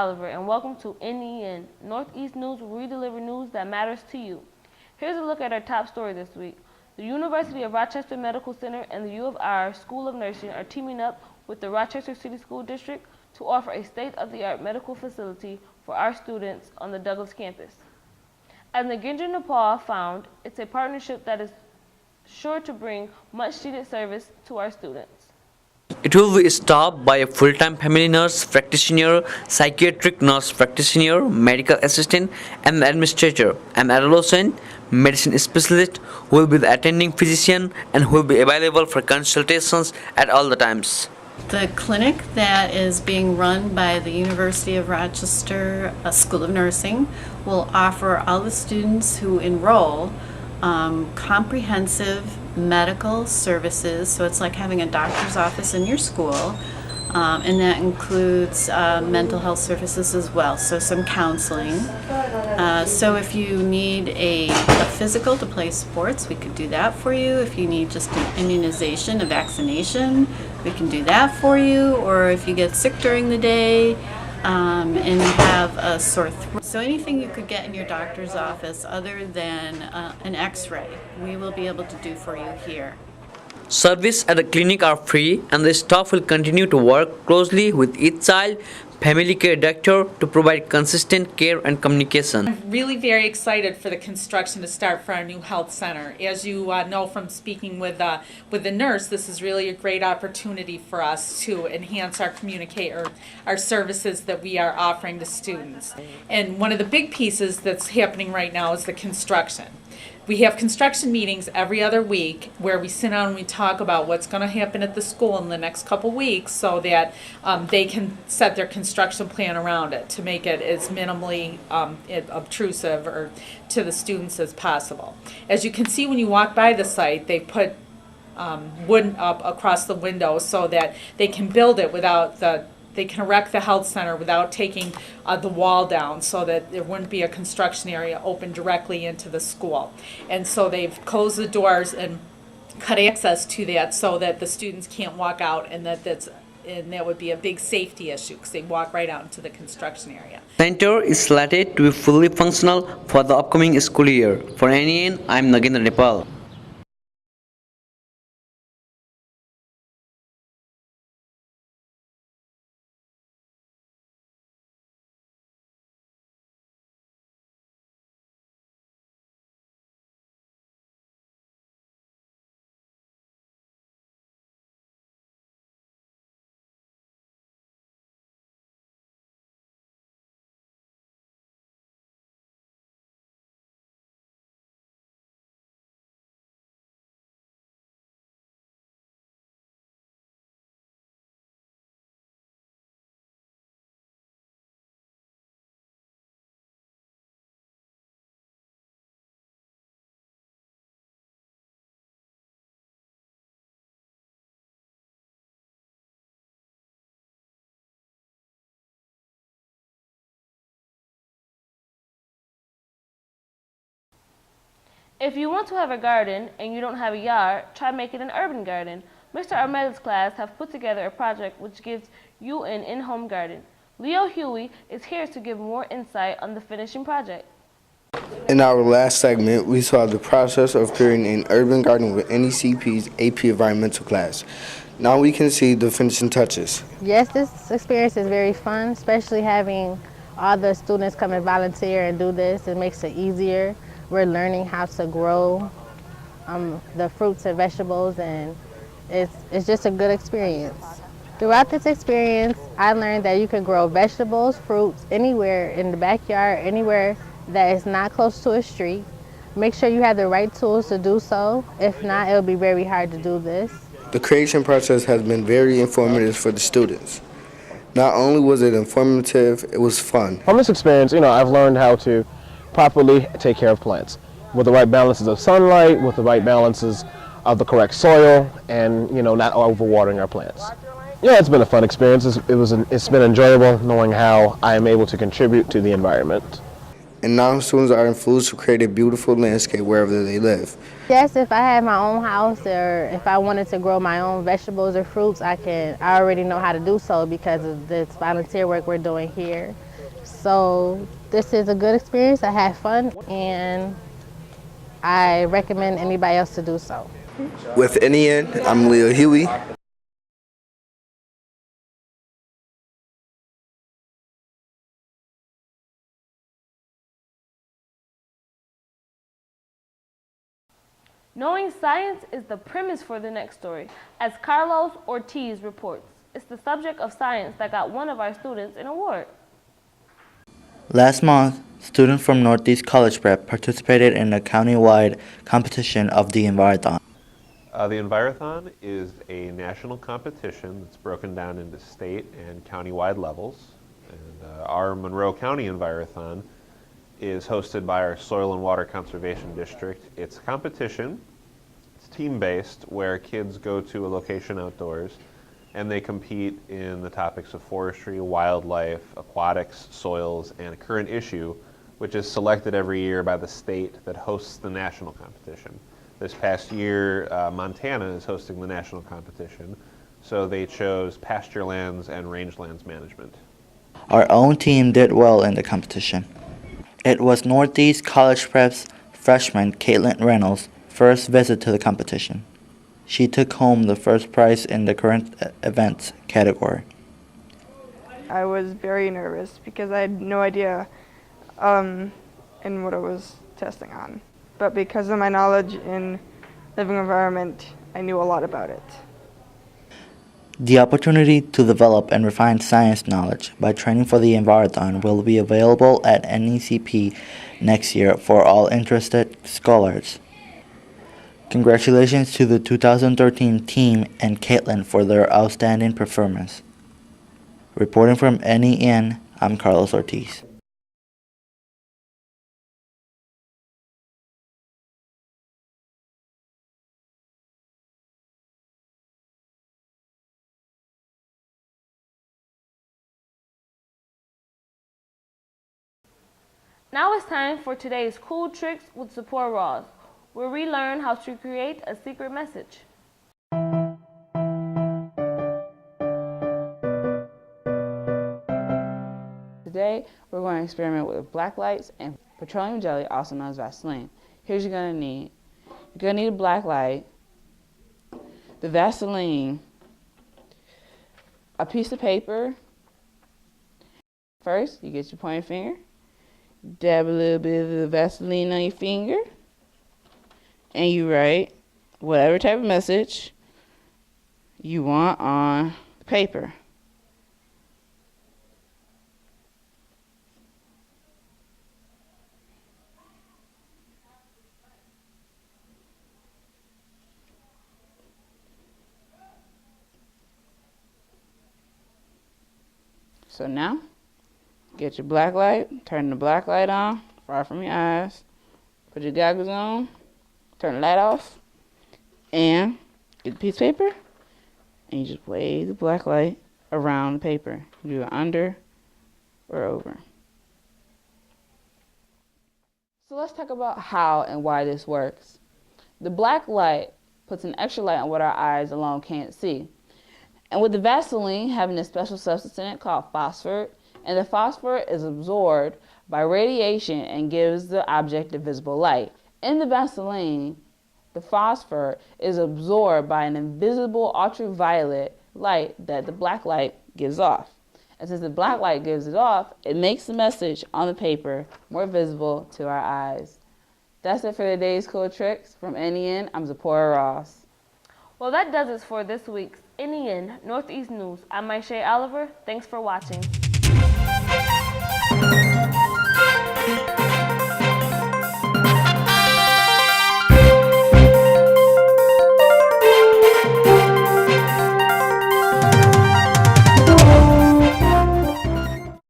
Oliver, and welcome to NEN, Northeast News, where we deliver news that matters to you. Here's a look at our top story this week. The University of Rochester Medical Center and the U of R School of Nursing are teaming up with the Rochester City School District to offer a state-of-the-art medical facility for our students on the Douglas campus. As Nagendra Nepal found, it's a partnership that is sure to bring much-needed service to our students. It will be staffed by a full-time family nurse practitioner, psychiatric nurse practitioner, medical assistant, and administrator, an adolescent medicine specialist who will be the attending physician and who will be available for consultations at all the times. The clinic that is being run by the University of Rochester School of Nursing will offer all the students who enroll comprehensive medical services. So it's like having a doctor's office in your school, and that includes mental health services as well, so some counseling. So if you need a physical to play sports, we could do that for you. If you need just an immunization, a vaccination, we can do that for you. Or if you get sick during the day, and you have a sore throat. So anything you could get in your doctor's office other than an x-ray, we will be able to do for you here. Service at the clinic are free, and the staff will continue to work closely with each child family care doctor to provide consistent care and communication. I'm really very excited for the construction to start for our new health center. As you know from speaking with the nurse, this is really a great opportunity for us to enhance our services that we are offering to students. And one of the big pieces that's happening right now is the construction. We have construction meetings every other week where we sit down and we talk about what's going to happen at the school in the next couple weeks so that they can set their construction plan around it to make it as minimally obtrusive or to the students as possible. As you can see when you walk by the site, they put wood up across the windows so that they can build it they can erect the health center without taking the wall down so that there wouldn't be a construction area open directly into the school. And so they've closed the doors and cut access to that so that the students can't walk out, and that would be a big safety issue because they walk right out into the construction area. Center is slated to be fully functional for the upcoming school year. For NEN, I'm Nagendra Nepal. If you want to have a garden and you don't have a yard, try making an urban garden. Mr. Armeta's class have put together a project which gives you an in-home garden. Leo Huey is here to give more insight on the finishing project. In our last segment, we saw the process of creating an urban garden with NECP's AP Environmental class. Now we can see the finishing touches. Yes, this experience is very fun, especially having all the students come and volunteer and do this. It makes it easier. We're learning how to grow the fruits and vegetables, and it's just a good experience. Throughout this experience, I learned that you can grow vegetables, fruits, anywhere in the backyard, anywhere that is not close to a street. Make sure you have the right tools to do so. If not, it'll be very hard to do this. The creation process has been very informative for the students. Not only was it informative, it was fun. From this experience, I've learned how to properly take care of plants with the right balances of sunlight, with the right balances of the correct soil, and not overwatering our plants. Yeah, it's been a fun experience. It's been enjoyable knowing how I am able to contribute to the environment. and now students are influenced to create a beautiful landscape wherever they live. Yes, if I had my own house or if I wanted to grow my own vegetables or fruits, I already know how to do so because of this volunteer work we're doing here. So this is a good experience. I had fun and I recommend anybody else to do so. With NEN, I'm Leo Huey. Knowing science is the premise for the next story, as Carlos Ortiz reports. It's the subject of science that got one of our students an award. Last month, students from Northeast College Prep participated in a county-wide competition of the Envirathon. The Envirathon is a national competition that's broken down into state and county-wide levels. And our Monroe County Envirathon is hosted by our Soil and Water Conservation District. It's a competition, it's team-based, where kids go to a location outdoors and they compete in the topics of forestry, wildlife, aquatics, soils, and a current issue, which is selected every year by the state that hosts the national competition. This past year, Montana is hosting the national competition, so they chose pasture lands and rangelands management. Our own team did well in the competition. It was Northeast College Prep's freshman Caitlin Reynolds' first visit to the competition. She took home the first prize in the current events category. I was very nervous because I had no idea in what I was testing on. But because of my knowledge in living environment, I knew a lot about it. The opportunity to develop and refine science knowledge by training for the Envirathon will be available at NECP next year for all interested scholars. Congratulations to the 2013 team and Caitlin for their outstanding performance. Reporting from NEN, I'm Carlos Ortiz. Now it's time for today's Cool Tricks with Zipporah Ross, where we learn how to create a secret message. Today, we're going to experiment with black lights and petroleum jelly, also known as Vaseline. Here's what you're going to need. You're going to need a black light, the Vaseline, a piece of paper. First, you get your pointer finger, dab a little bit of the Vaseline on your finger, and you write whatever type of message you want on the paper. So now, get your black light, turn the black light on, far from your eyes, put your goggles on, turn the light off, and get a piece of paper, and you just wave the black light around the paper. You do it under or over. So let's talk about how and why this works. The black light puts an extra light on what our eyes alone can't see. And with the Vaseline having a special substance in it called phosphor, and the phosphor is absorbed by radiation and gives the object a visible light. In the Vaseline, the phosphor is absorbed by an invisible ultraviolet light that the black light gives off. And since the black light gives it off, it makes the message on the paper more visible to our eyes. That's it for today's Cool Tricks. From NEN, I'm Zipporah Ross. Well, that does it for this week's NEN Northeast News. I'm Maisha Oliver. Thanks for watching.